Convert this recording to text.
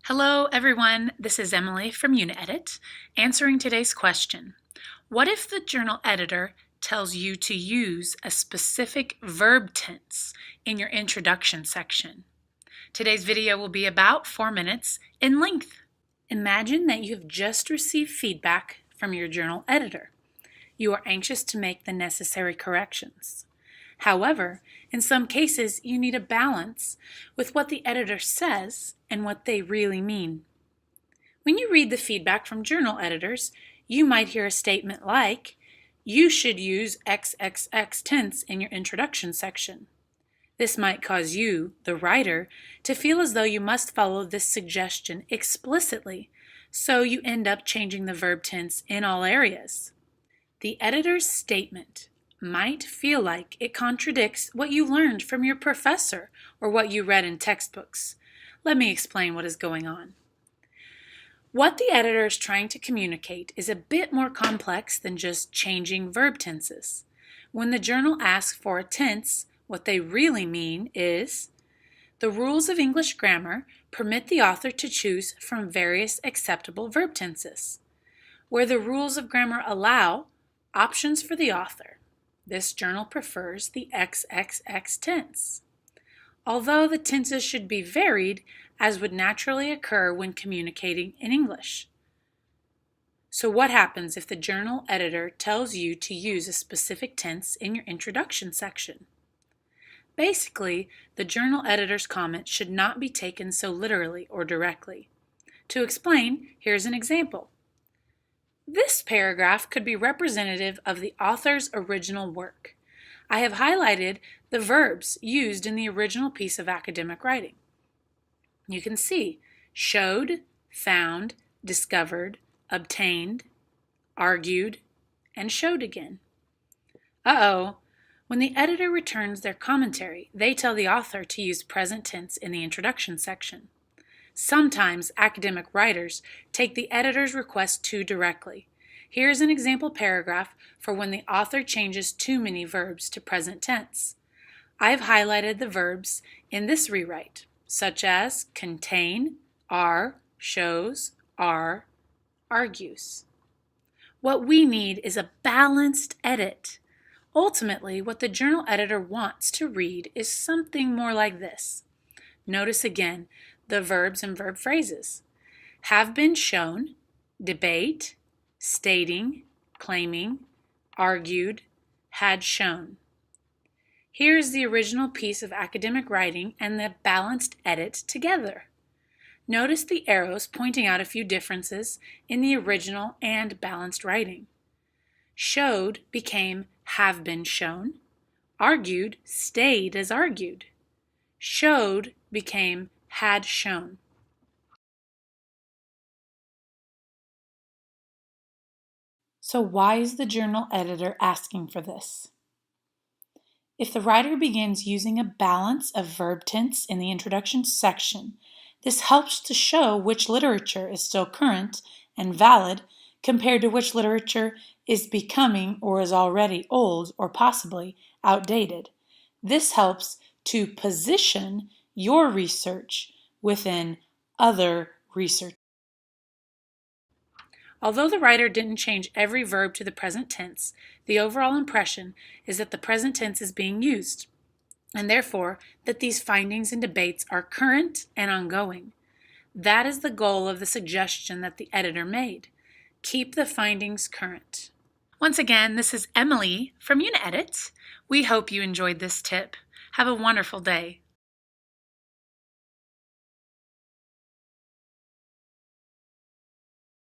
Hello everyone, this is Emily from Uni-edit, answering today's question. What if the journal editor tells you to use a specific verb tense in your introduction section? Today's video will be about 4 minutes in length. Imagine that you have just received feedback from your journal editor. You are anxious to make the necessary corrections. However, in some cases, you need a balance with what the editor says and what they really mean. When you read the feedback from journal editors, you might hear a statement like, "You should use XXX tense in your introduction section." This might cause you, the writer, to feel as though you must follow this suggestion explicitly, so you end up changing the verb tense in all areas. The editor's statement might feel like it contradicts what you learned from your professor or what you read in textbooks. Let me explain what is going on. What the editor is trying to communicate is a bit more complex than just changing verb tenses. When the journal asks for a tense, what they really mean is, the rules of English grammar permit the author to choose from various acceptable verb tenses. Where the rules of grammar allow options for the author, this journal prefers the XXX tense. Although the tenses should be varied, as would naturally occur when communicating in English. So what happens if the journal editor tells you to use a specific tense in your introduction section? Basically, the journal editor's comment should not be taken so literally or directly. To explain, here's an example. This paragraph could be representative of the author's original work. I have highlighted the verbs used in the original piece of academic writing. You can see showed, found, discovered, obtained, argued, and showed again. When the editor returns their commentary, they tell the author to use present tense in the introduction section. Sometimes academic writers take the editor's request too directly. Here's an example paragraph for when the author changes too many verbs to present tense. I've highlighted the verbs in this rewrite, such as contain, are, shows, are, argues. What we need is a balanced edit. Ultimately, what the journal editor wants to read is something more like this. Notice again the verbs and verb phrases. Have been shown, debate, stating, claiming, argued, had shown. Here's the original piece of academic writing and the balanced edit together. Notice the arrows pointing out a few differences in the original and balanced writing. Showed became have been shown. Argued stayed as argued. Showed became had shown. So why is the journal editor asking for this? If the writer begins using a balance of verb tense in the introduction section, this helps to show which literature is still current and valid compared to which literature is becoming or is already old or possibly outdated. This helps to position your research within other research. Although the writer didn't change every verb to the present tense, the overall impression is that the present tense is being used, and therefore that these findings and debates are current and ongoing. That is the goal of the suggestion that the editor made. Keep the findings current. Once again, this is Emily from Uni-edit. We hope you enjoyed this tip. Have a wonderful day.